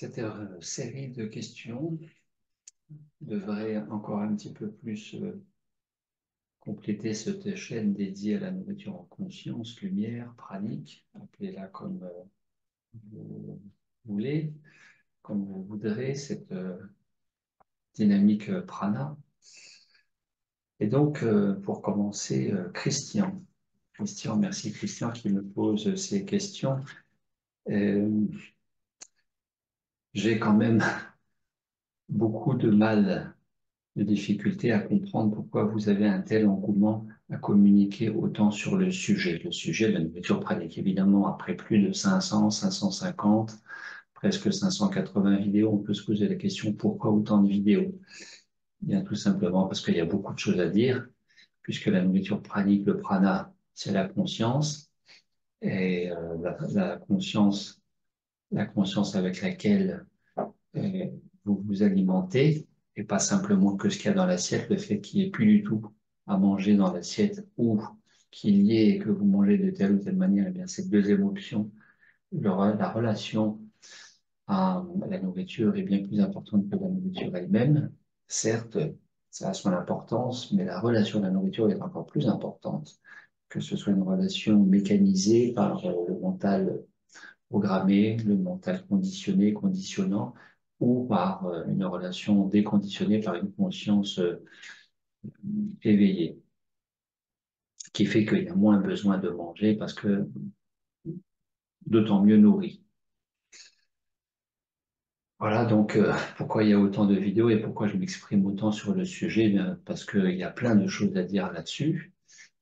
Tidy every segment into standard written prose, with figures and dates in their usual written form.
Cette série de questions devrait encore un petit peu plus compléter cette chaîne dédiée à la nourriture en conscience, lumière, pranique, appelez-la comme vous voulez, comme vous voudrez, cette dynamique prana. Et donc, pour commencer, Christian. Christian, merci Christian qui me pose ces questions. Euh, j'ai quand même beaucoup de mal de difficulté à comprendre pourquoi vous avez un tel engouement à communiquer autant sur le sujet de la nourriture pranique. Évidemment, après plus de 500, 550, presque 580 vidéos, on peut se poser la question pourquoi autant de vidéos? Bien tout simplement parce qu'il y a beaucoup de choses à dire, puisque la nourriture pranique, le prana, c'est la conscience, et la conscience avec laquelle vous vous alimentez, et pas simplement que ce qu'il y a dans l'assiette, le fait qu'il n'y ait plus du tout à manger dans l'assiette ou qu'il y ait et que vous mangez de telle ou telle manière, eh bien, ces deux émotions, la relation à la nourriture est bien plus importante que la nourriture elle-même. Certes, ça a son importance, mais la relation à la nourriture est encore plus importante, que ce soit une relation mécanisée par le mental programmé, le mental conditionné, conditionnant, ou par une relation déconditionnée par une conscience éveillée, qui fait qu'il y a moins besoin de manger parce que d'autant mieux nourri. Voilà donc pourquoi il y a autant de vidéos et pourquoi je m'exprime autant sur le sujet, eh bien, parce qu'il y a plein de choses à dire là-dessus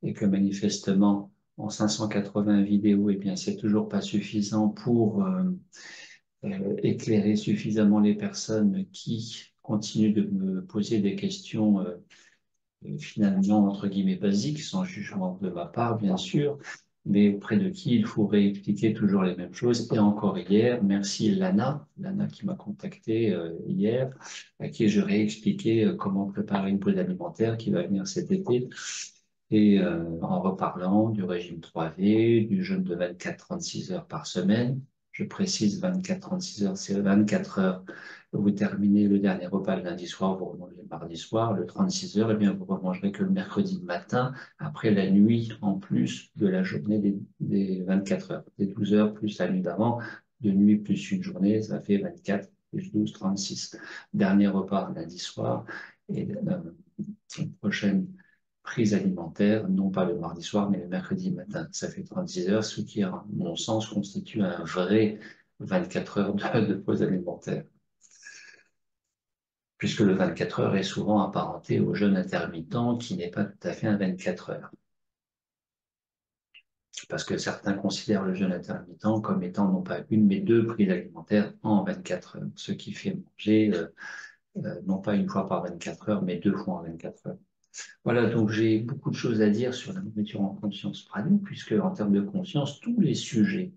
et que manifestement en 580 vidéos, eh bien, c'est toujours pas suffisant pour éclairer suffisamment les personnes qui continuent de me poser des questions finalement entre guillemets basiques, sans jugement de ma part bien sûr, mais auprès de qui il faut réexpliquer toujours les mêmes choses. Et encore hier, merci Lana qui m'a contacté hier, à qui je réexpliquais comment préparer une pause alimentaire qui va venir cet été. Et en reparlant du régime 3V, du jeûne de 24-36 heures par semaine, je précise 24-36 heures, c'est 24 heures. Vous terminez le dernier repas le lundi soir, vous remangez le mardi soir, le 36 heures, eh bien, vous remangerez que le mercredi matin, après la nuit, en plus de la journée des 24 heures, des 12 heures plus la nuit d'avant, de nuit plus une journée, ça fait 24 plus 12, 36. Dernier repas lundi soir et prochaine prise alimentaire, non pas le mardi soir, mais le mercredi matin. Ça fait 36 heures, ce qui, à mon sens, constitue un vrai 24 heures de pause alimentaire. Puisque le 24 heures est souvent apparenté au jeûne intermittent qui n'est pas tout à fait un 24 heures. Parce que certains considèrent le jeûne intermittent comme étant non pas une, mais deux prises alimentaires en 24 heures, ce qui fait manger non pas une fois par 24 heures, mais deux fois en 24 heures. Voilà, donc j'ai beaucoup de choses à dire sur la nourriture en conscience pranique, puisque en termes de conscience, tous les sujets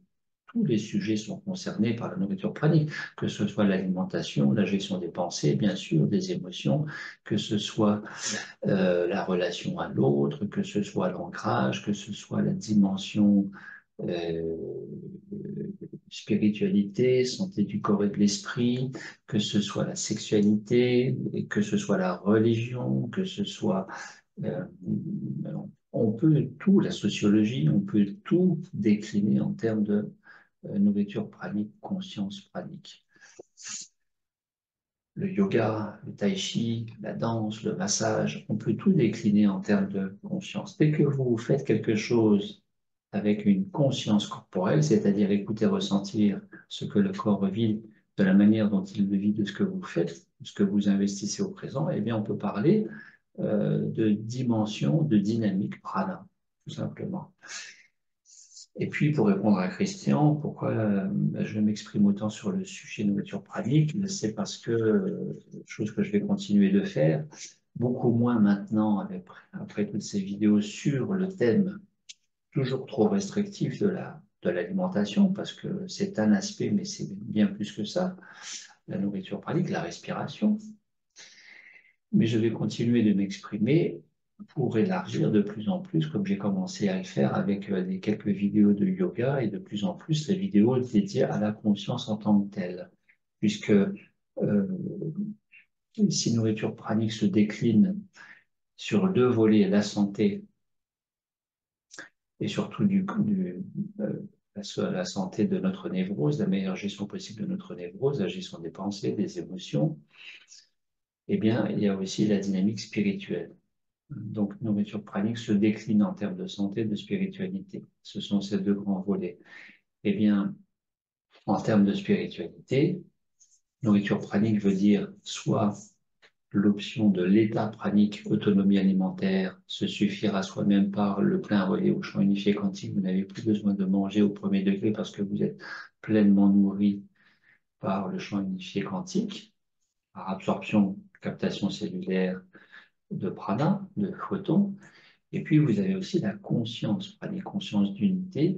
sont concernés par la nourriture pranique, que ce soit l'alimentation, la gestion des pensées, bien sûr, des émotions, que ce soit la relation à l'autre, que ce soit l'ancrage, que ce soit la dimension euh, spiritualité, santé du corps et de l'esprit, que ce soit la sexualité, et que ce soit la religion, que ce soit euh, on peut tout, la sociologie, on peut tout décliner en termes de nourriture pranique, conscience pranique. Le yoga, le tai chi, la danse, le massage, on peut tout décliner en termes de conscience. Dès que vous faites quelque chose avec une conscience corporelle, c'est-à-dire écouter, ressentir ce que le corps vit de la manière dont il le vit de ce que vous faites, de ce que vous investissez au présent, eh bien, on peut parler de dimension, de dynamique prana, tout simplement. Et puis, pour répondre à Christian, pourquoi je m'exprime autant sur le sujet nourriture pranique, c'est parce que, chose que je vais continuer de faire, beaucoup moins maintenant après toutes ces vidéos sur le thème toujours trop restrictif de l'alimentation, parce que c'est un aspect, mais c'est bien plus que ça, la nourriture pranique, la respiration. Mais je vais continuer de m'exprimer pour élargir de plus en plus, comme j'ai commencé à le faire avec quelques vidéos de yoga et de plus en plus les vidéos dédiées à la conscience en tant que telle. puisque si nourriture pranique se décline sur deux volets, la santé et surtout la santé de notre névrose, la meilleure gestion possible de notre névrose, la gestion des pensées, des émotions, eh bien, il y a aussi la dynamique spirituelle. Donc, nourriture pranique se décline en termes de santé et de spiritualité. Ce sont ces deux grands volets. Eh bien, en termes de spiritualité, nourriture pranique veut dire soit l'option de l'état pranique, autonomie alimentaire, se suffire à soi-même par le plein relais au champ unifié quantique. Vous n'avez plus besoin de manger au premier degré parce que vous êtes pleinement nourri par le champ unifié quantique, par absorption, captation cellulaire de prana, de photons. Et puis, vous avez aussi la conscience pranique, conscience d'unité,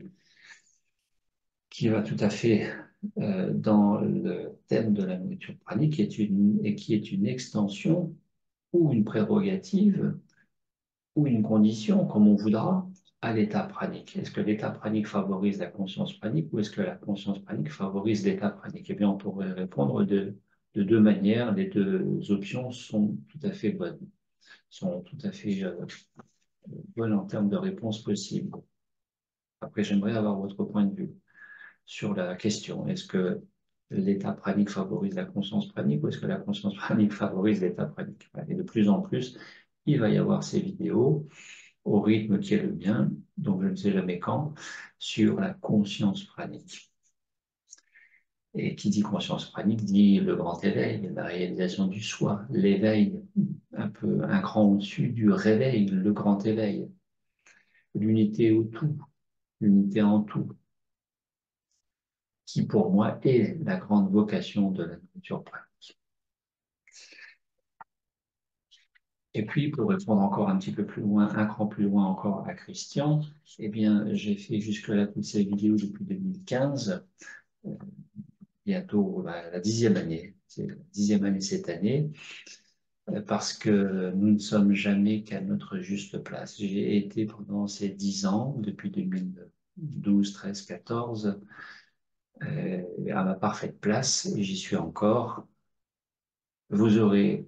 qui va tout à fait dans le thème de la nourriture pranique et qui est une extension ou une prérogative ou une condition, comme on voudra, à l'état pranique. Est-ce que l'état pranique favorise la conscience pranique ou est-ce que la conscience pranique favorise l'état pranique? Eh bien, on pourrait répondre de deux manières. Les deux options sont tout à fait bonnes, sont tout à fait bonnes en termes de réponse possible. Après, j'aimerais avoir votre point de vue sur la question. Est-ce que l'état pranique favorise la conscience pranique ou est-ce que la conscience pranique favorise l'état pranique? Et de plus en plus, il va y avoir ces vidéos au rythme qui est le mien, donc je ne sais jamais quand, sur la conscience pranique. Et qui dit conscience pranique dit le grand éveil, la réalisation du soi, l'éveil, un peu un cran au-dessus du réveil, le grand éveil, l'unité au tout, l'unité en tout, qui pour moi est la grande vocation de la nourriture pranique. Et puis, pour répondre encore un petit peu plus loin, un cran plus loin encore à Christian, eh bien, j'ai fait jusque-là toutes ces vidéos depuis 2015, bientôt la 10e année, c'est la 10e année cette année, parce que nous ne sommes jamais qu'à notre juste place. J'ai été pendant ces 10 ans, depuis 2012, 13, 14, à ma parfaite place, et j'y suis encore. Vous aurez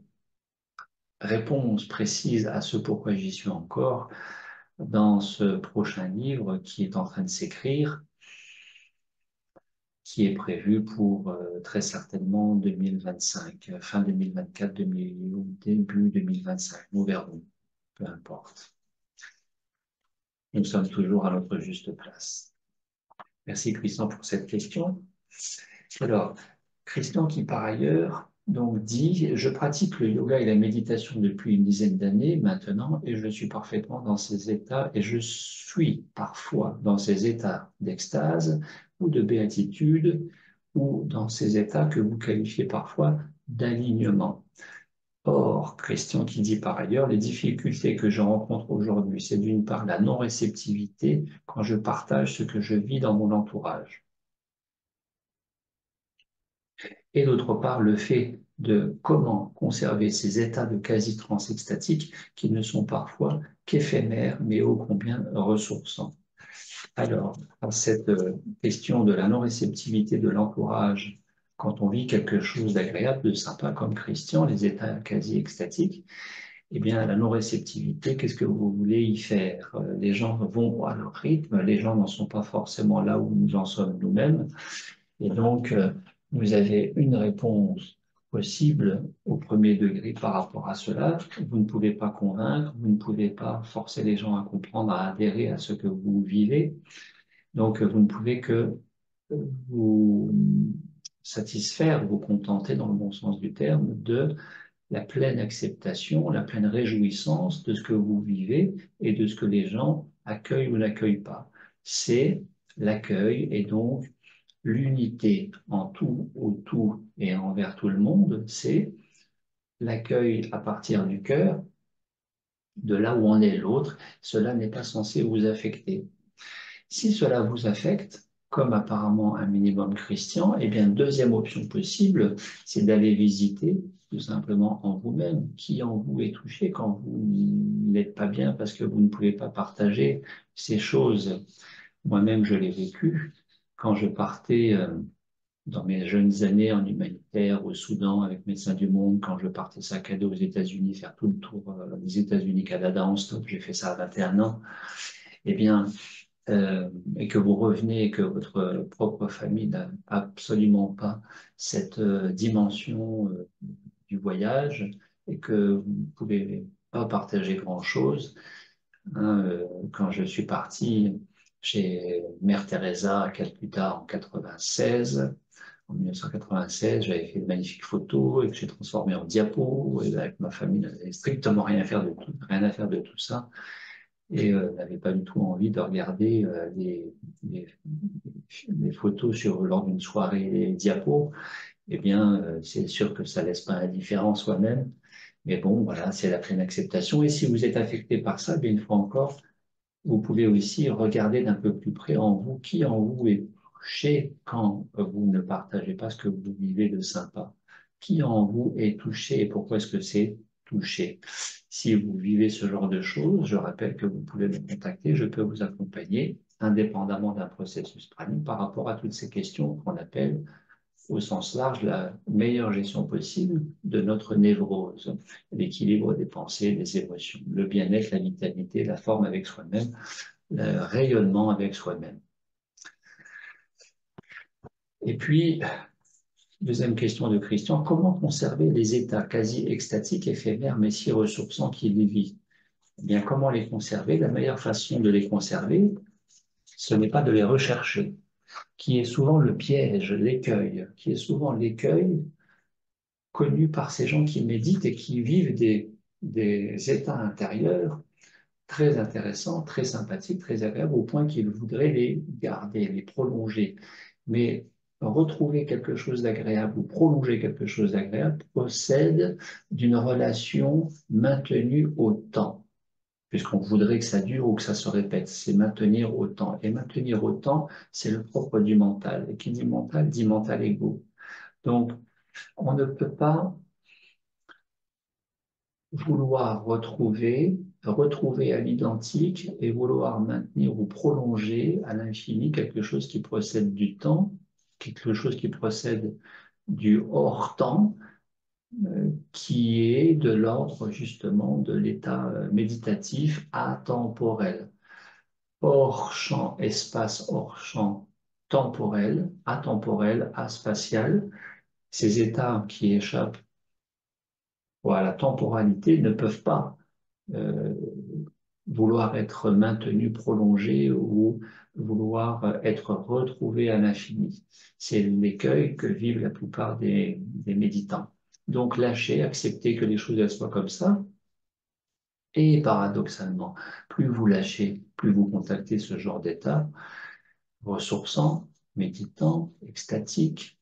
réponse précise à ce pourquoi j'y suis encore dans ce prochain livre qui est en train de s'écrire, qui est prévu pour très certainement 2025, fin 2024, début 2025. Nous verrons, peu importe. Nous sommes toujours à notre juste place. Merci Christian pour cette question. Alors, Christian qui par ailleurs donc dit, je pratique le yoga et la méditation depuis une dizaine d'années maintenant et je suis parfaitement dans ces états et je suis parfois dans ces états d'extase ou de béatitude ou dans ces états que vous qualifiez parfois d'alignement. Or, Christian qui dit par ailleurs, les difficultés que je rencontre aujourd'hui, c'est d'une part la non-réceptivité quand je partage ce que je vis dans mon entourage. Et d'autre part, le fait de comment conserver ces états de quasi-transe extatique qui ne sont parfois qu'éphémères, mais ô combien ressourçants. Alors, à cette question de la non-réceptivité de l'entourage, quand on vit quelque chose d'agréable, de sympa, comme Christian, les états quasi-extatiques, eh bien, la non-réceptivité, qu'est-ce que vous voulez y faire? Les gens vont à leur rythme, les gens n'en sont pas forcément là où nous en sommes nous-mêmes, et donc, vous avez une réponse possible au premier degré par rapport à cela. Vous ne pouvez pas convaincre, vous ne pouvez pas forcer les gens à comprendre, à adhérer à ce que vous vivez. Donc, vous ne pouvez que vous satisfaire, vous contenter, dans le bon sens du terme, de la pleine acceptation, la pleine réjouissance de ce que vous vivez et de ce que les gens accueillent ou n'accueillent pas. C'est l'accueil et donc l'unité en tout, au tout et envers tout le monde, c'est l'accueil à partir du cœur, de là où en est l'autre. Cela n'est pas censé vous affecter. Si cela vous affecte, comme apparemment un minimum chrétien, eh bien, deuxième option possible, c'est d'aller visiter tout simplement en vous-même, qui en vous est touché quand vous n'êtes pas bien parce que vous ne pouvez pas partager ces choses. Moi-même, je l'ai vécu quand je partais dans mes jeunes années en humanitaire au Soudan avec Médecins du Monde, quand je partais sac à dos aux États-Unis, faire tout le tour des États-Unis, Canada en stop, j'ai fait ça à 21 ans, eh bien, et que vous revenez et que votre propre famille n'a absolument pas cette dimension du voyage et que vous ne pouvez pas partager grand-chose. Hein, quand je suis parti chez Mère Teresa à Calcutta en 96, en 1996, j'avais fait de magnifiques photos et que j'ai transformé en diapo. Et avec ma famille, n'avait strictement rien à faire de tout ça et n'avait pas du tout envie de regarder les, les photos lors d'une soirée diapo. Eh bien, c'est sûr que ça laisse pas indifférent soi-même. Mais bon, voilà, c'est la pleine acceptation. Et si vous êtes affecté par ça, bien une fois encore, vous pouvez aussi regarder d'un peu plus près en vous, qui en vous est touché quand vous ne partagez pas ce que vous vivez de sympa. Qui en vous est touché et pourquoi est-ce que c'est touché? Si vous vivez ce genre de choses, je rappelle que vous pouvez me contacter, je peux vous accompagner indépendamment d'un processus pranique par rapport à toutes ces questions qu'on appelle au sens large la meilleure gestion possible de notre névrose, l'équilibre des pensées, des émotions, le bien-être, la vitalité, la forme avec soi-même, le rayonnement avec soi-même. Et puis, deuxième question de Christian, comment conserver les états quasi extatiques, éphémères, mais si ressourçants qu'il y vit? Eh bien, comment les conserver? La meilleure façon de les conserver, ce n'est pas de les rechercher, qui est souvent le piège, l'écueil, qui est souvent l'écueil connu par ces gens qui méditent et qui vivent des états intérieurs très intéressants, très sympathiques, très agréables, au point qu'ils voudraient les garder, les prolonger. Mais retrouver quelque chose d'agréable ou prolonger quelque chose d'agréable procède d'une relation maintenue au temps, puisqu'on voudrait que ça dure ou que ça se répète. C'est maintenir au temps. Et maintenir au temps, c'est le propre du mental. Et qui dit mental ego. Donc, on ne peut pas vouloir retrouver à l'identique et vouloir maintenir ou prolonger à l'infini quelque chose qui procède du temps, quelque chose qui procède du hors-temps, qui est de l'ordre justement de l'état méditatif atemporel. Hors champ, espace, hors champ temporel, atemporel, aspatial, ces états qui échappent à la temporalité ne peuvent pas euh, vouloir être maintenu, prolongé ou vouloir être retrouvé à l'infini. C'est l'écueil que vivent la plupart des méditants. Donc lâcher, accepter que les choses elles soient comme ça. Et paradoxalement, plus vous lâchez, plus vous contactez ce genre d'état ressourçant, méditant, extatique,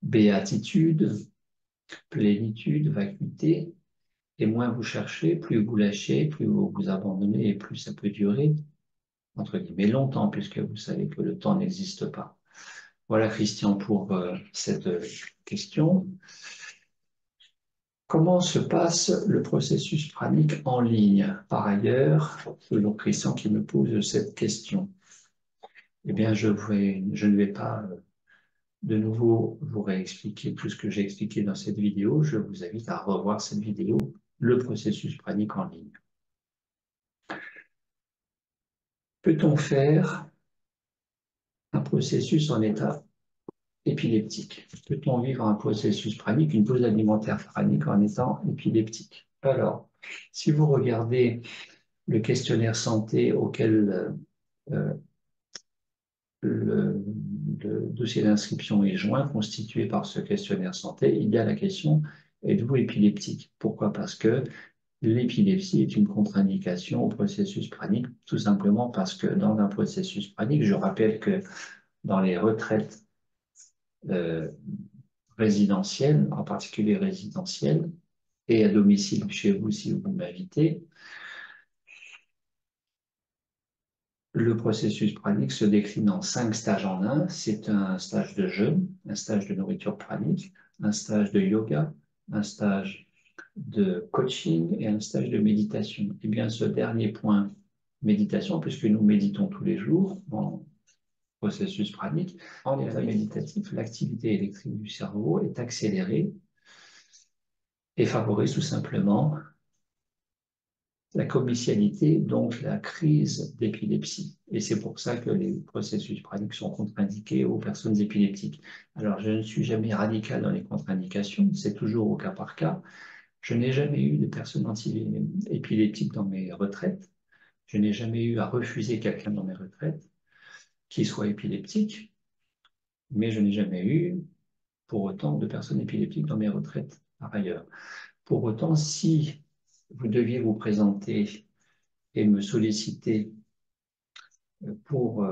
béatitude, plénitude, vacuité, et moins vous cherchez, plus vous lâchez, plus vous vous abandonnez et plus ça peut durer, entre guillemets, longtemps, puisque vous savez que le temps n'existe pas. Voilà, Christian, pour cette question. Comment se passe le processus pranique en ligne? Par ailleurs, selon Christian qui me pose cette question. Eh bien, je ne vais pas de nouveau vous réexpliquer tout ce que j'ai expliqué dans cette vidéo. Je vous invite à revoir cette vidéo, le processus pranique en ligne. Peut-on faire un processus en état épileptique? Peut-on vivre un processus pranique, une pause alimentaire pranique en étant épileptique? Alors, si vous regardez le questionnaire santé auquel euh, le dossier d'inscription est joint, constitué par ce questionnaire santé, il y a la question, êtes-vous épileptique? Pourquoi? Parce que l'épilepsie est une contre-indication au processus pranique, tout simplement parce que dans un processus pranique, je rappelle que dans les retraites euh, résidentielles, en particulier résidentielles, et à domicile chez vous si vous m'invitez, le processus pranique se décline en 5 stages en un. C'est un stage de jeûne, un stage de nourriture pranique, un stage de yoga, un stage de coaching et un stage de méditation. Et bien, ce dernier point, méditation, puisque nous méditons tous les jours, processus pranique. En état méditatif, l'activité électrique du cerveau est accélérée et favorise tout simplement la comitialité, donc la crise d'épilepsie. Et c'est pour ça que les processus praniques sont contre-indiqués aux personnes épileptiques. Alors, je ne suis jamais radical dans les contre-indications, c'est toujours au cas par cas. Je n'ai jamais eu de personnes anti-épileptiques dans mes retraites. Je n'ai jamais eu à refuser quelqu'un dans mes retraites qui soit épileptique, mais je n'ai jamais eu pour autant de personnes épileptiques dans mes retraites par ailleurs. Pour autant, si vous deviez vous présenter et me solliciter pour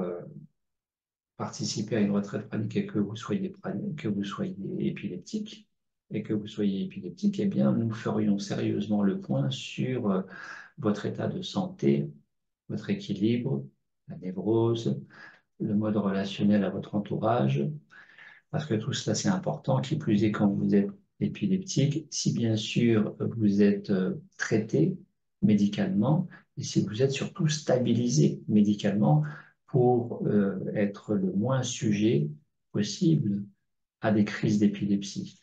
participer à une retraite pranique et que vous soyez épileptique, eh bien, nous ferions sérieusement le point sur votre état de santé, votre équilibre, la névrose, le mode relationnel à votre entourage, parce que tout cela, c'est important, qui plus est quand vous êtes épileptique, si bien sûr vous êtes traité médicalement, et si vous êtes surtout stabilisé médicalement pour être le moins sujet possible à des crises d'épilepsie.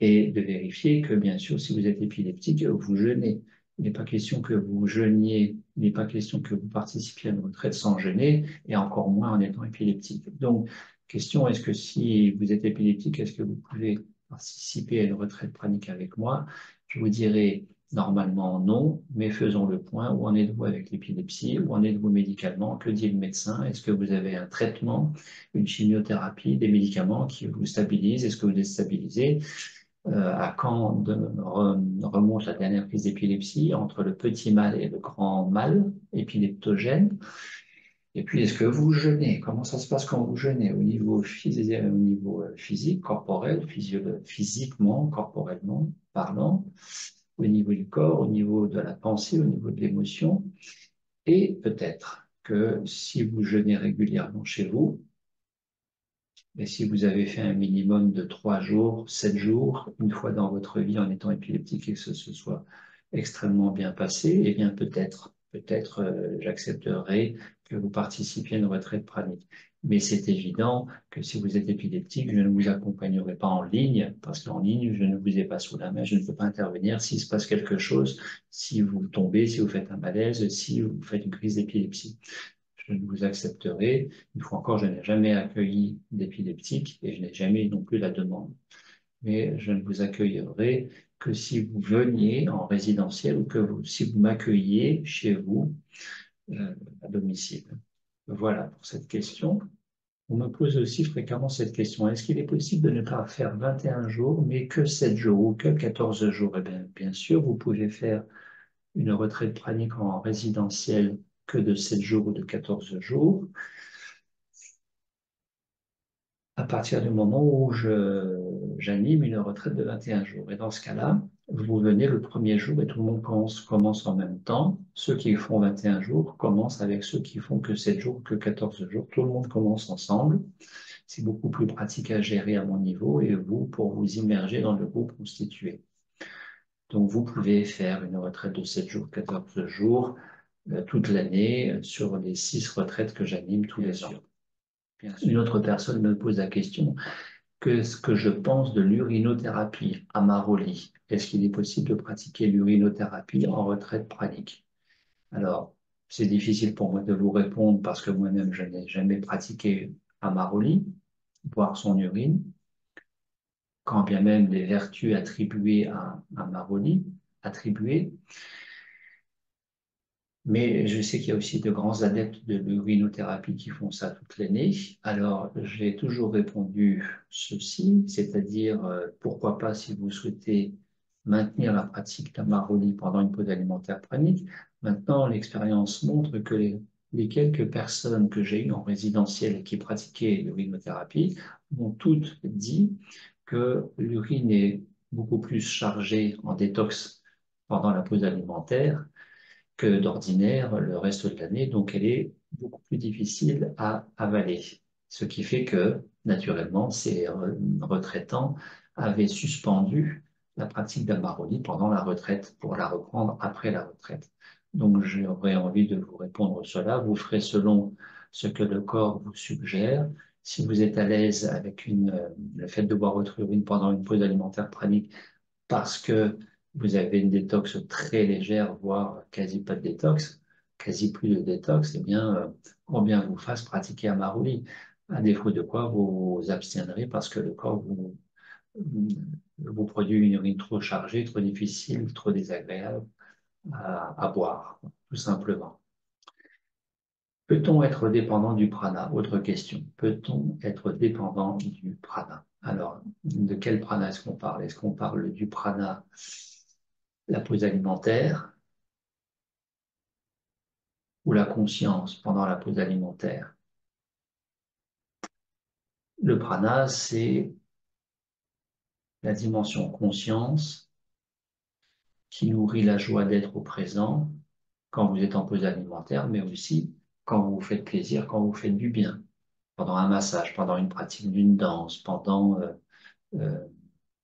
Et de vérifier que, bien sûr, si vous êtes épileptique, vous jeûnez. Il n'est pas question que vous jeûniez, il n'est pas question que vous participiez à une retraite sans jeûner, et encore moins en étant épileptique. Donc, question, est-ce que si vous êtes épileptique, est-ce que vous pouvez participer à une retraite pranique avec moi? Je vous dirais normalement non, mais faisons le point. Où en êtes-vous avec l'épilepsie? Où en êtes-vous médicalement? Que dit le médecin? Est-ce que vous avez un traitement, une chimiothérapie, des médicaments qui vous stabilisent? Est-ce que vous êtes stabilisé? À quand remonte la dernière crise d'épilepsie, entre le petit mal et le grand mal épileptogène? Et puis, est-ce que vous jeûnez? Comment ça se passe quand vous jeûnez au niveau, physique, corporel, physiquement, corporellement parlant, au niveau du corps, au niveau de la pensée, au niveau de l'émotion? Et peut-être que si vous jeûnez régulièrement chez vous, et si vous avez fait un minimum de 3 jours, 7 jours, une fois dans votre vie en étant épileptique et que ce soit extrêmement bien passé, eh bien peut-être j'accepterai que vous participiez à une retraite pranique. Mais c'est évident que si vous êtes épileptique, je ne vous accompagnerai pas en ligne, parce qu'en ligne, je ne vous ai pas sous la main, je ne peux pas intervenir s'il se passe quelque chose, si vous tombez, si vous faites un malaise, si vous faites une crise d'épilepsie. Je vous accepterai. Une fois encore, je n'ai jamais accueilli d'épileptique et je n'ai jamais non plus la demande. Mais je ne vous accueillerai que si vous veniez en résidentiel ou si vous m'accueilliez chez vous à domicile. Voilà pour cette question. On me pose aussi fréquemment cette question. Est-ce qu'il est possible de ne pas faire 21 jours, mais que 7 jours ou que 14 jours? Eh bien, bien sûr, vous pouvez faire une retraite pranique en résidentiel que de 7 jours ou de 14 jours, à partir du moment où j'anime une retraite de 21 jours. Et dans ce cas-là, vous venez le premier jour et tout le monde commence en même temps. Ceux qui font 21 jours commencent avec ceux qui font que 7 jours, que 14 jours. Tout le monde commence ensemble. C'est beaucoup plus pratique à gérer à mon niveau et vous, pour vous immerger dans le groupe constitué. Donc, vous pouvez faire une retraite de 7 jours, 14 jours, toute l'année sur les 6 retraites que j'anime tous les ans. Une autre personne me pose la question, qu'est-ce que je pense de l'urinothérapie à Maroli? Est-ce qu'il est possible de pratiquer l'urinothérapie en retraite pranique? Alors, c'est difficile pour moi de vous répondre parce que moi-même, je n'ai jamais pratiqué à Maroli, boire son urine, quand bien même les vertus attribuées à Maroli, attribuées. Mais je sais qu'il y a aussi de grands adeptes de l'urinothérapie qui font ça toute l'année. Alors, j'ai toujours répondu ceci, c'est-à-dire, pourquoi pas si vous souhaitez maintenir la pratique d'Amaroli pendant une pause alimentaire pranique. Maintenant, l'expérience montre que les quelques personnes que j'ai eues en résidentiel qui pratiquaient l'urinothérapie m'ont toutes dit que l'urine est beaucoup plus chargée en détox pendant la pause alimentaire que d'ordinaire le reste de l'année, donc elle est beaucoup plus difficile à avaler. Ce qui fait que, naturellement, ces retraitants avaient suspendu la pratique d'Amaroli pendant la retraite pour la reprendre après la retraite. Donc j'aurais envie de vous répondre cela. Vous ferez selon ce que le corps vous suggère. Si vous êtes à l'aise avec le fait de boire votre urine pendant une pause alimentaire pranique parce que vous avez une détox très légère, voire quasi pas de détox, quasi plus de détox, eh bien, on bien vous fasse pratiquer un Maruli. À défaut de quoi vous vous abstiendrez parce que le corps vous produit une urine trop chargée, trop difficile, trop désagréable à boire, tout simplement. Peut-on être dépendant du prana? Autre question. Peut-on être dépendant du prana? Alors, de quel prana est-ce qu'on parle? Est-ce qu'on parle du prana, la pause alimentaire, ou la conscience pendant la pause alimentaire? Le prana, c'est la dimension conscience qui nourrit la joie d'être au présent quand vous êtes en pause alimentaire, mais aussi quand vous vous faites plaisir, quand vous faites du bien, pendant un massage, pendant une pratique d'une danse, pendant euh,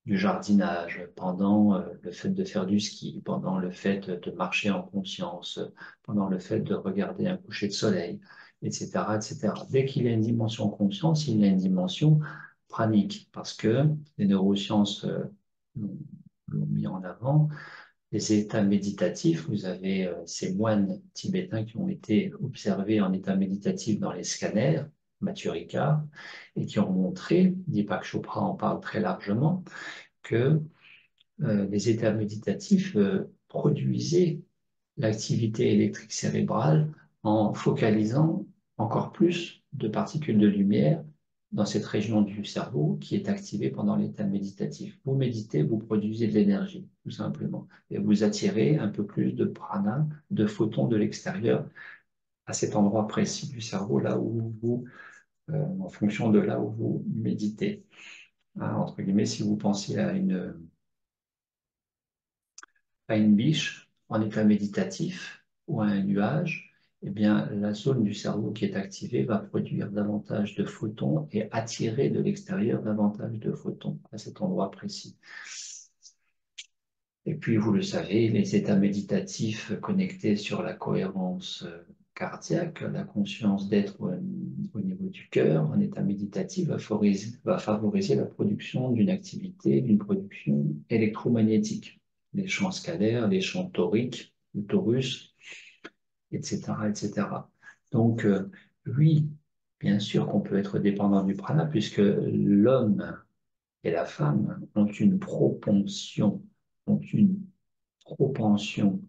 du jardinage, pendant le fait de faire du ski, pendant le fait de marcher en conscience, pendant le fait de regarder un coucher de soleil, etc., etc. Dès qu'il y a une dimension conscience, il y a une dimension pranique, parce que les neurosciences l'ont mis en avant. Les états méditatifs, vous avez ces moines tibétains qui ont été observés en état méditatif dans les scanners, Mathurika, et qui ont montré, Deepak Chopra en parle très largement, que les états méditatifs produisaient l'activité électrique cérébrale en focalisant encore plus de particules de lumière dans cette région du cerveau qui est activée pendant l'état méditatif. Vous méditez, vous produisez de l'énergie, tout simplement, et vous attirez un peu plus de prana, de photons de l'extérieur à cet endroit précis du cerveau, là où vous, en fonction de là où vous méditez. Hein, entre guillemets, si vous pensez à une biche en état méditatif ou à un nuage, eh bien, la zone du cerveau qui est activée va produire davantage de photons et attirer de l'extérieur davantage de photons à cet endroit précis. Et puis, vous le savez, les états méditatifs connectés sur la cohérence cardiaque, la conscience d'être au niveau du cœur, en état méditatif, va favoriser la production d'une activité, d'une production électromagnétique. Les champs scalaires, les champs toriques, le torus, etc., etc. Donc, oui, bien sûr qu'on peut être dépendant du prana, puisque l'homme et la femme ont une propension, ont une propension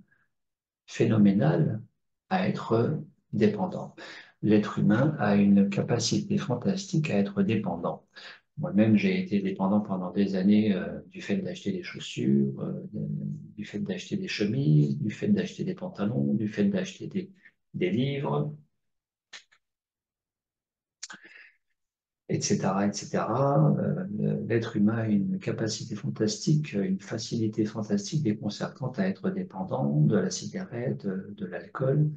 phénoménale à être dépendant. L'être humain a une capacité fantastique à être dépendant. Moi-même, j'ai été dépendant pendant des années du fait d'acheter des chaussures, du fait d'acheter des chemises, du fait d'acheter des pantalons, du fait d'acheter des livres, etc., etc. L'être humain a une capacité fantastique, une facilité fantastique déconcertante à être dépendant de la cigarette, de l'alcool,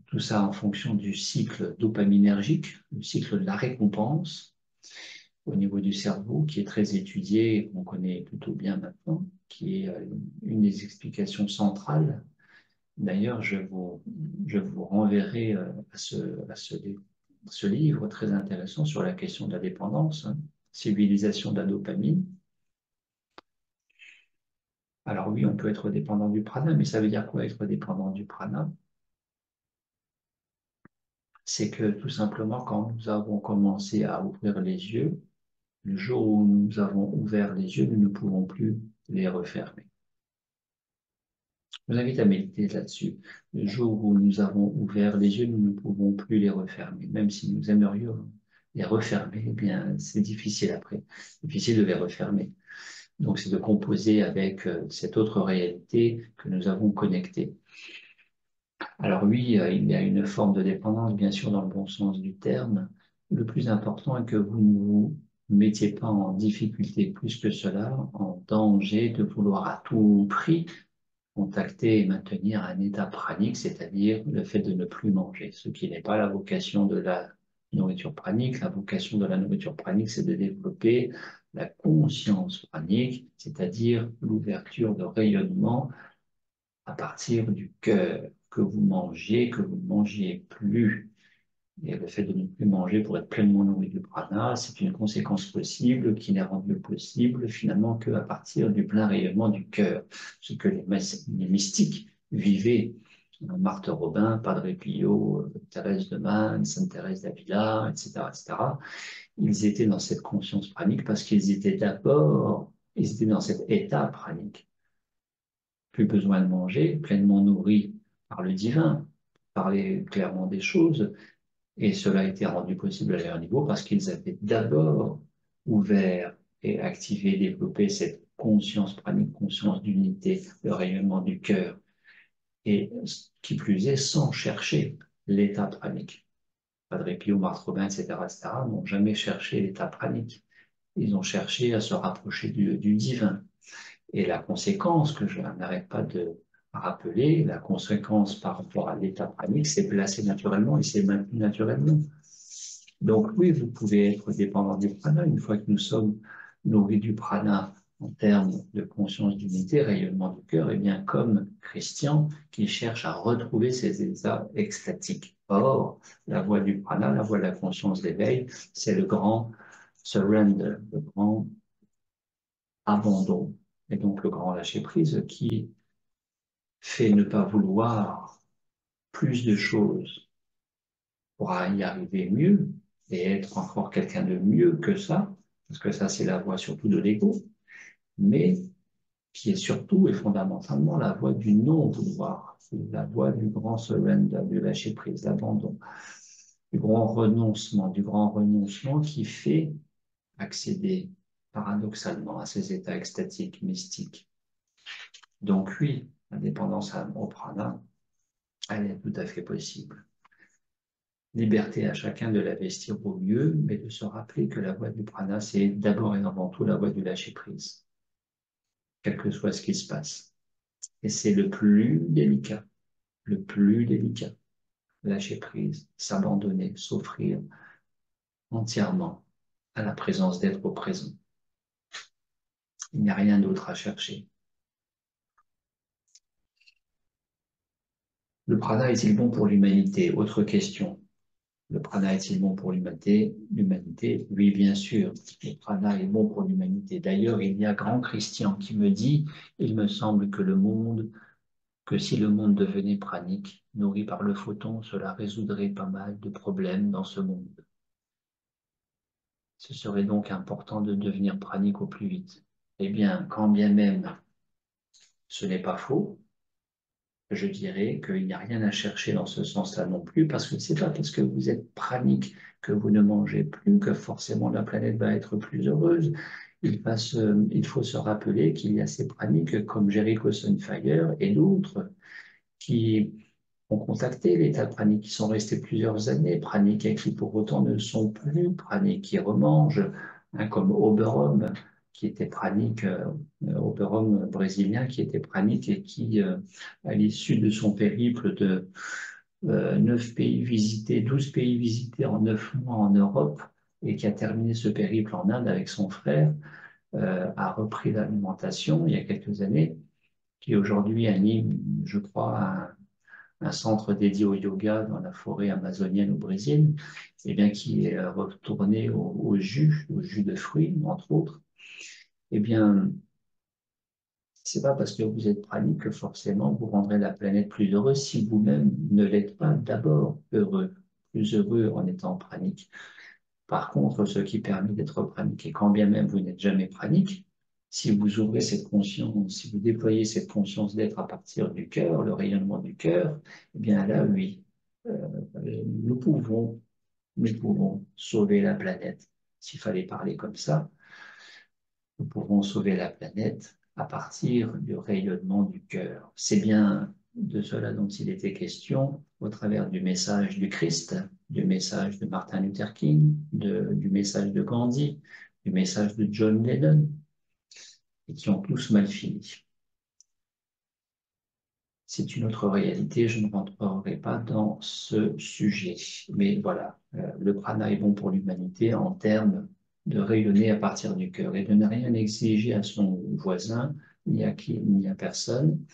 tout ça en fonction du cycle dopaminergique, le cycle de la récompense au niveau du cerveau, qui est très étudié et qu'on connaît plutôt bien maintenant, qui est une des explications centrales. D'ailleurs, je vous renverrai ce livre très intéressant sur la question de la dépendance, hein, Civilisation de la dopamine. Alors oui, on peut être dépendant du prana, mais ça veut dire quoi être dépendant du prana? C'est que tout simplement, quand nous avons commencé à ouvrir les yeux, le jour où nous avons ouvert les yeux, nous ne pouvons plus les refermer. Je vous invite à méditer là-dessus. Le jour où nous avons ouvert les yeux, nous ne pouvons plus les refermer. Même si nous aimerions les refermer, eh bien, c'est difficile après. Difficile de les refermer. Donc, c'est de composer avec cette autre réalité que nous avons connectée. Alors oui, il y a une forme de dépendance, bien sûr, dans le bon sens du terme. Le plus important est que vous ne vous mettiez pas en difficulté plus que cela, en danger de vouloir à tout prix contacter et maintenir un état pranique, c'est-à-dire le fait de ne plus manger, ce qui n'est pas la vocation de la nourriture pranique. La vocation de la nourriture pranique, c'est de développer la conscience pranique, c'est-à-dire l'ouverture de rayonnement à partir du cœur, que vous mangiez plus. Et le fait de ne plus manger pour être pleinement nourri du prana, c'est une conséquence possible qui n'est rendue possible finalement qu'à partir du plein rayonnement du cœur. Ce que les mystiques vivaient, Marthe Robin, Padre Pio, Thérèse de Man, Sainte Thérèse d'Avila, etc., etc., ils étaient dans cette conscience pranique parce qu'ils étaient d'abord, ils étaient dans cet état pranique. Plus besoin de manger, pleinement nourris par le divin, parler clairement des choses, et cela a été rendu possible à leur niveau parce qu'ils avaient d'abord ouvert et activé, développé cette conscience pranique, conscience d'unité, le rayonnement du cœur. Et qui plus est, sans chercher l'état pranique. Padre Pio, Marthe Robin, etc., etc., n'ont jamais cherché l'état pranique. Ils ont cherché à se rapprocher du divin. Et la conséquence que je n'arrête pas de rappeler, la conséquence par rapport à l'état pranique, c'est placé naturellement et c'est maintenu naturellement. Donc oui, vous pouvez être dépendant du prana une fois que nous sommes nourris du prana en termes de conscience d'unité, rayonnement du cœur, et bien comme Christian qui cherche à retrouver ses états extatiques. Or, la voie du prana, la voie de la conscience d'éveil, c'est le grand surrender, le grand abandon, et donc le grand lâcher-prise qui fait ne pas vouloir plus de choses pour y arriver mieux et être encore quelqu'un de mieux que ça, parce que ça c'est la voie surtout de l'ego, mais qui est surtout et fondamentalement la voie du non-vouloir, c'est la voie du grand surrender, du lâcher-prise, l'abandon, du grand renoncement qui fait accéder paradoxalement à ces états extatiques, mystiques. Donc oui, la dépendance au prana, elle est tout à fait possible. Liberté à chacun de l'investir au mieux, mais de se rappeler que la voie du prana, c'est d'abord et avant tout la voie du lâcher-prise, quel que soit ce qui se passe. Et c'est le plus délicat, lâcher-prise, s'abandonner, s'offrir entièrement à la présence d'être au présent. Il n'y a rien d'autre à chercher. Le prana est-il bon pour l'humanité? Autre question. Le prana est-il bon pour l'humanité? L'humanité, oui, bien sûr. Le prana est bon pour l'humanité. D'ailleurs, il y a grand Christian qui me dit, il me semble que si le monde devenait pranique, nourri par le photon, cela résoudrait pas mal de problèmes dans ce monde. Ce serait donc important de devenir pranique au plus vite. Eh bien, quand bien même ce n'est pas faux, je dirais qu'il n'y a rien à chercher dans ce sens-là non plus, parce que c'est pas parce que vous êtes pranique que vous ne mangez plus que forcément la planète va être plus heureuse. Il faut se rappeler qu'il y a ces praniques comme Jericho Sunfire et d'autres qui ont contacté l'état pranique, qui sont restés plusieurs années praniques et qui pour autant ne sont plus praniques, qui remangent, hein, comme Oberon, qui était pranique, Oberon brésilien, qui était pranique et qui, à l'issue de son périple de 9 pays visités, 12 pays visités en 9 mois en Europe, et qui a terminé ce périple en Inde avec son frère, a repris l'alimentation il y a quelques années, qui aujourd'hui anime, je crois, un centre dédié au yoga dans la forêt amazonienne au Brésil, et bien qui est retourné au jus de fruits, entre autres. Eh bien, c'est pas parce que vous êtes pranique que forcément vous rendrez la planète plus heureuse si vous-même ne l'êtes pas d'abord heureux, plus heureux en étant pranique. Par contre, ce qui permet d'être pranique, et quand bien même vous n'êtes jamais pranique, si vous ouvrez cette conscience, si vous déployez cette conscience d'être à partir du cœur, le rayonnement du cœur, eh bien là, oui, nous pouvons sauver la planète. S'il fallait parler comme ça, nous pouvons sauver la planète à partir du rayonnement du cœur. C'est bien de cela dont il était question au travers du message du Christ, du message de Martin Luther King, du message de Gandhi, du message de John Lennon, et qui ont tous mal fini. C'est une autre réalité, je ne rentrerai pas dans ce sujet. Mais voilà, le prana est bon pour l'humanité en termes de rayonner à partir du cœur et de ne rien exiger à son voisin, ni à personne,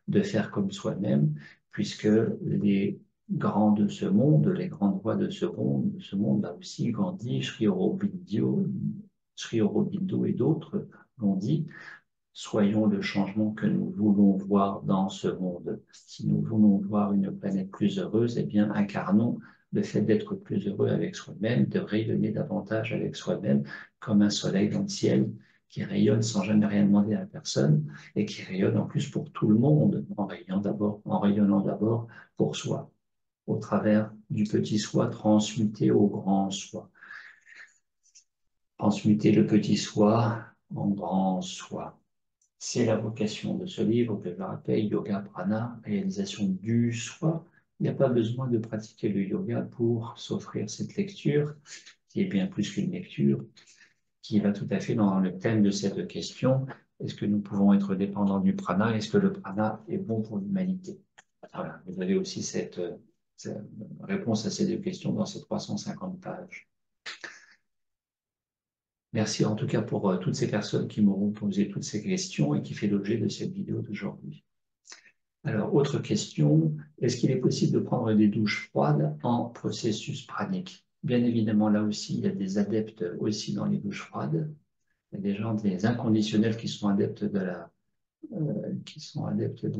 de faire comme soi-même, puisque les grands de ce monde, les grandes voix de ce monde, là aussi, Gandhi, Sri Aurobindo et d'autres l'ont dit, soyons le changement que nous voulons voir dans ce monde. Si nous voulons voir une planète plus heureuse, eh bien, incarnons le fait d'être plus heureux avec soi-même, de rayonner davantage avec soi-même, comme un soleil dans le ciel qui rayonne sans jamais rien demander à personne et qui rayonne en plus pour tout le monde, en rayonnant d'abord pour soi, au travers du petit soi transmuté au grand soi. Transmuter le petit soi en grand soi. C'est la vocation de ce livre que je rappelle, Yoga Prana, réalisation du soi. Il n'y a pas besoin de pratiquer le yoga pour s'offrir cette lecture, qui est bien plus qu'une lecture, qui va tout à fait dans le thème de cette question. Est-ce que nous pouvons être dépendants du prana? Est-ce que le prana est bon pour l'humanité? Voilà, vous avez aussi cette réponse à ces deux questions dans ces 350 pages. Merci en tout cas pour toutes ces personnes qui m'auront posé toutes ces questions et qui fait l'objet de cette vidéo d'aujourd'hui. Alors, autre question, est-ce qu'il est possible de prendre des douches froides en processus pranique? Bien évidemment, là aussi, il y a des adeptes aussi dans les douches froides. Il y a des gens, des inconditionnels qui sont adeptes de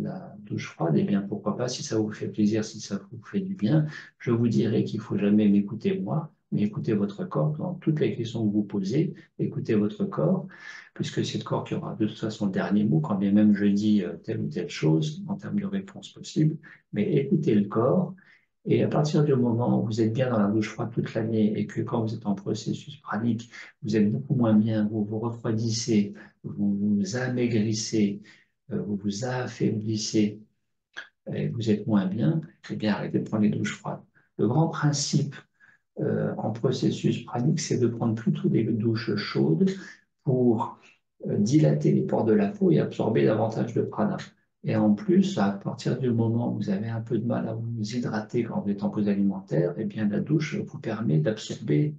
la douche froide. Eh bien, pourquoi pas, si ça vous fait plaisir, si ça vous fait du bien, je vous dirais qu'il faut jamais m'écouter moi, mais écouter votre corps dans toutes les questions que vous posez, écoutez votre corps, puisque c'est le corps qui aura de toute façon le dernier mot, quand bien même je dis telle ou telle chose en termes de réponse possible, mais écoutez le corps. Et à partir du moment où vous êtes bien dans la douche froide toute l'année et que quand vous êtes en processus pranique, vous êtes beaucoup moins bien, vous vous refroidissez, vous vous amaigrissez, vous vous affaiblissez et vous êtes moins bien, eh bien arrêtez de prendre les douches froides. Le grand principe en processus pranique, c'est de prendre plutôt des douches chaudes pour dilater les pores de la peau et absorber davantage de prana. Et en plus, à partir du moment où vous avez un peu de mal à vous hydrater quand vous êtes en pause alimentaire, eh bien la douche vous permet d'absorber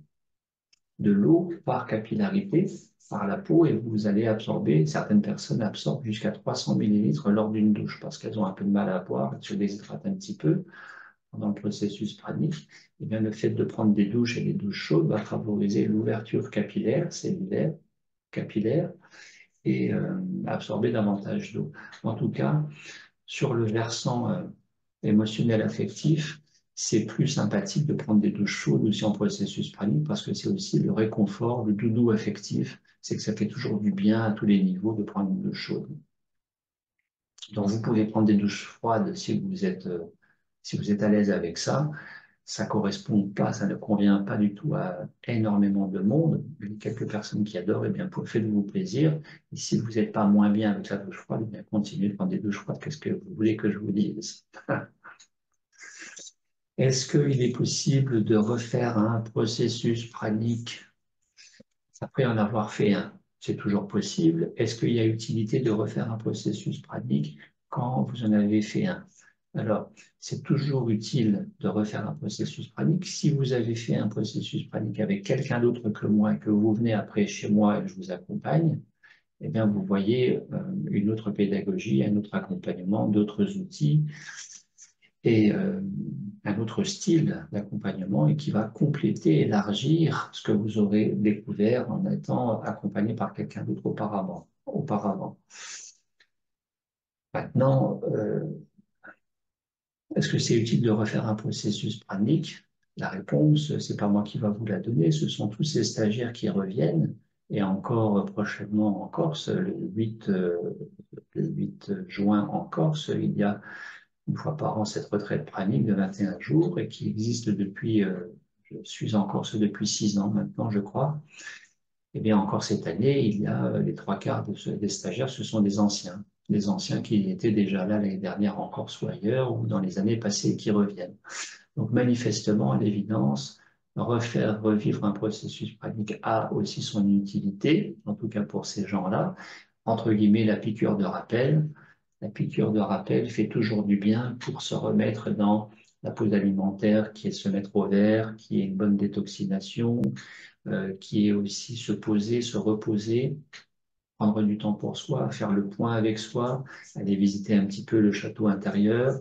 de l'eau par capillarité, par la peau, et vous allez absorber, certaines personnes absorbent jusqu'à 300 millilitres lors d'une douche parce qu'elles ont un peu de mal à boire, elles se déshydratent un petit peu pendant le processus pranique. Et bien, le fait de prendre des douches et des douches chaudes va favoriser l'ouverture capillaire, cellulaire, capillaire, et absorber davantage d'eau. En tout cas, sur le versant émotionnel affectif, c'est plus sympathique de prendre des douches chaudes aussi en processus pranique parce que c'est aussi le réconfort, le doudou affectif. C'est que ça fait toujours du bien à tous les niveaux de prendre une douche chaude. Donc, vous pouvez prendre des douches froides si vous êtes à l'aise avec ça. Ça correspond pas, ça ne convient pas du tout à énormément de monde. Il y a quelques personnes qui adorent, et bien, faites-vous plaisir. Et si vous n'êtes pas moins bien avec la douche froide, eh bien, continuez de prendre des douches froides. Qu'est-ce que vous voulez que je vous dise? Est-ce qu'il est possible de refaire un processus pranique après en avoir fait un? C'est toujours possible. Est-ce qu'il y a utilité de refaire un processus pranique quand vous en avez fait un? Alors, c'est toujours utile de refaire un processus pranique. Si vous avez fait un processus pranique avec quelqu'un d'autre que moi et que vous venez après chez moi et que je vous accompagne, eh bien, vous voyez une autre pédagogie, un autre accompagnement, d'autres outils et un autre style d'accompagnement et qui va compléter, élargir ce que vous aurez découvert en étant accompagné par quelqu'un d'autre auparavant. Maintenant, est-ce que c'est utile de refaire un processus pranique? La réponse, c'est pas moi qui va vous la donner, ce sont tous ces stagiaires qui reviennent et encore prochainement en Corse, le 8 juin en Corse, il y a une fois par an cette retraite pranique de 21 jours et qui existe depuis, je suis en Corse depuis 6 ans maintenant, je crois. Eh bien, encore cette année, il y a les trois quarts des stagiaires, ce sont des anciens qui étaient déjà là l'année dernière en Corse ou ailleurs, ou dans les années passées qui reviennent. Donc, manifestement, à l'évidence, refaire revivre un processus pranique a aussi son utilité, en tout cas pour ces gens-là. Entre guillemets, la piqûre de rappel. La piqûre de rappel fait toujours du bien pour se remettre dans la pause alimentaire, qui est se mettre au vert, qui est une bonne détoxination, qui est aussi se poser, se reposer prendre du temps pour soi, faire le point avec soi, aller visiter un petit peu le château intérieur,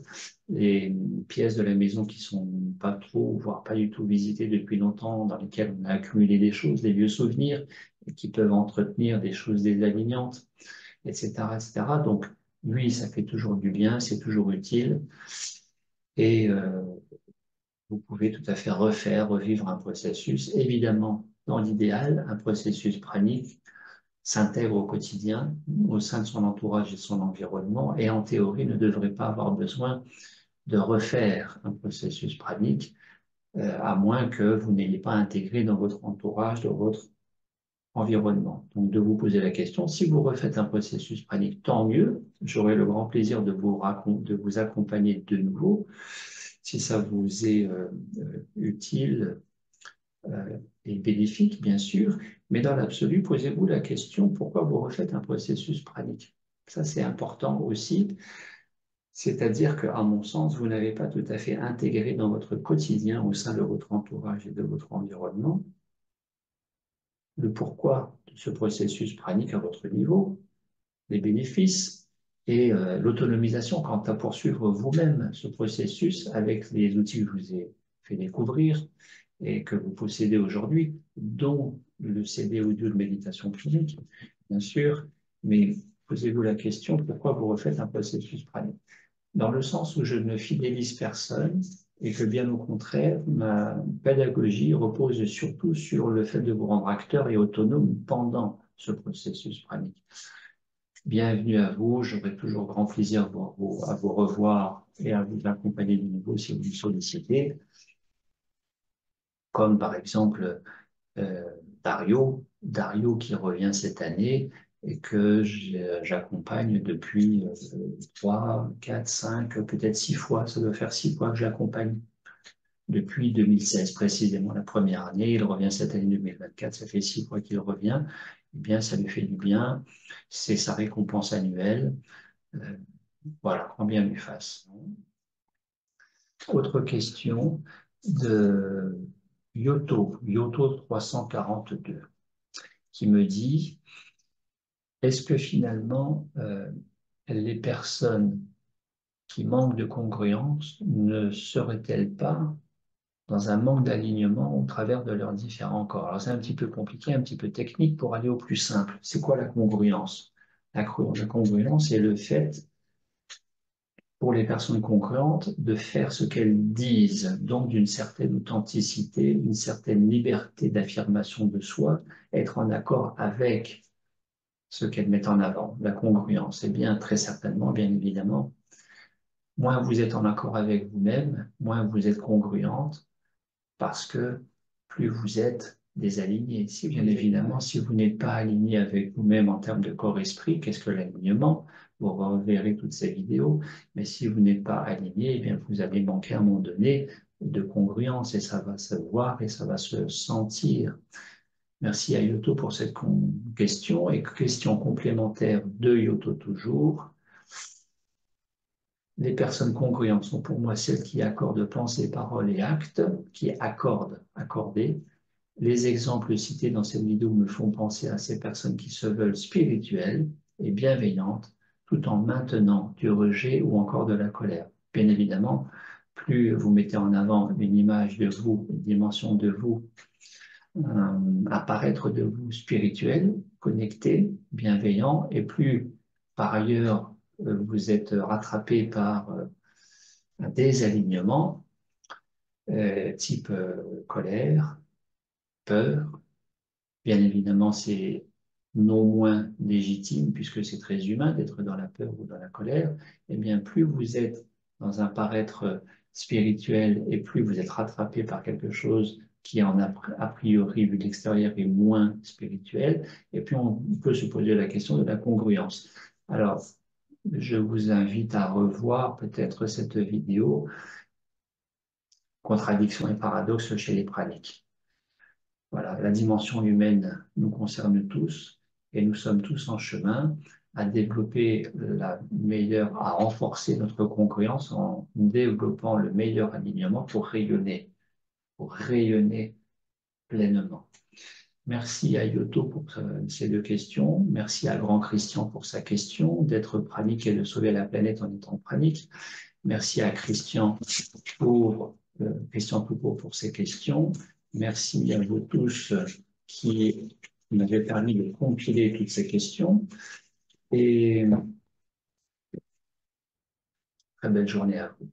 les pièces de la maison qui sont pas trop, voire pas du tout visitées depuis longtemps, dans lesquelles on a accumulé des choses, des vieux souvenirs, et qui peuvent entretenir des choses désalignantes, etc., etc. Donc, oui, ça fait toujours du bien, c'est toujours utile, et vous pouvez tout à fait refaire, revivre un processus. Évidemment, dans l'idéal, un processus pranique s'intègre au quotidien, au sein de son entourage et de son environnement, et en théorie ne devrait pas avoir besoin de refaire un processus pranique, à moins que vous n'ayez pas intégré dans votre entourage, dans votre environnement. Donc, de vous poser la question, si vous refaites un processus pranique, tant mieux, j'aurai le grand plaisir de vous accompagner de nouveau, si ça vous est utile et bénéfique, bien sûr, mais dans l'absolu, posez-vous la question, pourquoi vous refaites un processus pranique? Ça, c'est important aussi. C'est-à-dire qu'à mon sens, vous n'avez pas tout à fait intégré dans votre quotidien, au sein de votre entourage et de votre environnement, le pourquoi de ce processus pranique à votre niveau, les bénéfices et l'autonomisation quant à poursuivre vous-même ce processus avec les outils que je vous ai fait découvrir et que vous possédez aujourd'hui, dont le CD audio de méditation pranique, bien sûr, mais posez-vous la question, pourquoi vous refaites un processus pranique? Dans le sens où je ne fidélise personne et que bien au contraire, ma pédagogie repose surtout sur le fait de vous rendre acteur et autonome pendant ce processus pranique. Bienvenue à vous, j'aurai toujours grand plaisir à vous revoir et à vous accompagner de nouveau si vous me sollicitez, comme par exemple euh, Dario qui revient cette année et que j'accompagne depuis 3, 4, 5, peut-être 6 fois. Ça doit faire 6 fois que j'accompagne depuis 2016 précisément, la première année. Il revient cette année 2024, ça fait 6 fois qu'il revient. Eh bien, ça lui fait du bien. C'est sa récompense annuelle. Euh, voilà, quand bien lui fasse. Autre question de Yoto 342, qui me dit, est-ce que finalement, les personnes qui manquent de congruence ne seraient-elles pas dans un manque d'alignement au travers de leurs différents corps? Alors c'est un petit peu compliqué, un petit peu technique pour aller au plus simple. C'est quoi la congruence? La congruence est le fait pour les personnes congruentes de faire ce qu'elles disent, donc d'une certaine authenticité, une certaine liberté d'affirmation de soi, être en accord avec ce qu'elles mettent en avant, la congruence. Eh bien, très certainement, bien évidemment, moins vous êtes en accord avec vous-même, moins vous êtes congruente, parce que plus vous êtes désaligné. Si bien évidemment, si vous n'êtes pas aligné avec vous-même en termes de corps-esprit, qu'est-ce que l'alignement? Vous reverrez toutes ces vidéos, mais si vous n'êtes pas aligné, eh bien, vous allez manquer à un moment donné de congruence et ça va se voir et ça va se sentir. Merci à Yoto pour cette question et question complémentaire de Yoto toujours. Les personnes congruentes sont pour moi celles qui accordent pensée, parole et actes, qui accordent, accorder. Les exemples cités dans cette vidéo me font penser à ces personnes qui se veulent spirituelles et bienveillantes, tout en maintenant du rejet ou encore de la colère. Bien évidemment, plus vous mettez en avant une image de vous, une dimension de vous, apparaître de vous spirituel, connecté, bienveillant, et plus par ailleurs vous êtes rattrapé par un désalignement type colère, peur. Bien évidemment, c'est non moins légitime puisque c'est très humain d'être dans la peur ou dans la colère. Et bien, plus vous êtes dans un paraître spirituel et plus vous êtes rattrapé par quelque chose qui en a priori vu de l'extérieur est moins spirituel, et puis on peut se poser la question de la congruence. Alors, je vous invite à revoir peut-être cette vidéo, Contradiction et paradoxe chez les praniques. Voilà, la dimension humaine nous concerne tous et nous sommes tous en chemin à développer à renforcer notre congruence en développant le meilleur alignement pour rayonner pleinement. Merci à Yoto pour ces deux questions. Merci à Grand Christian pour sa question, d'être pranique et de sauver la planète en étant pranique. Merci à Christian Toupeau pour ses questions. Merci à vous tous qui m'avez permis de compiler toutes ces questions. Et très belle journée à vous.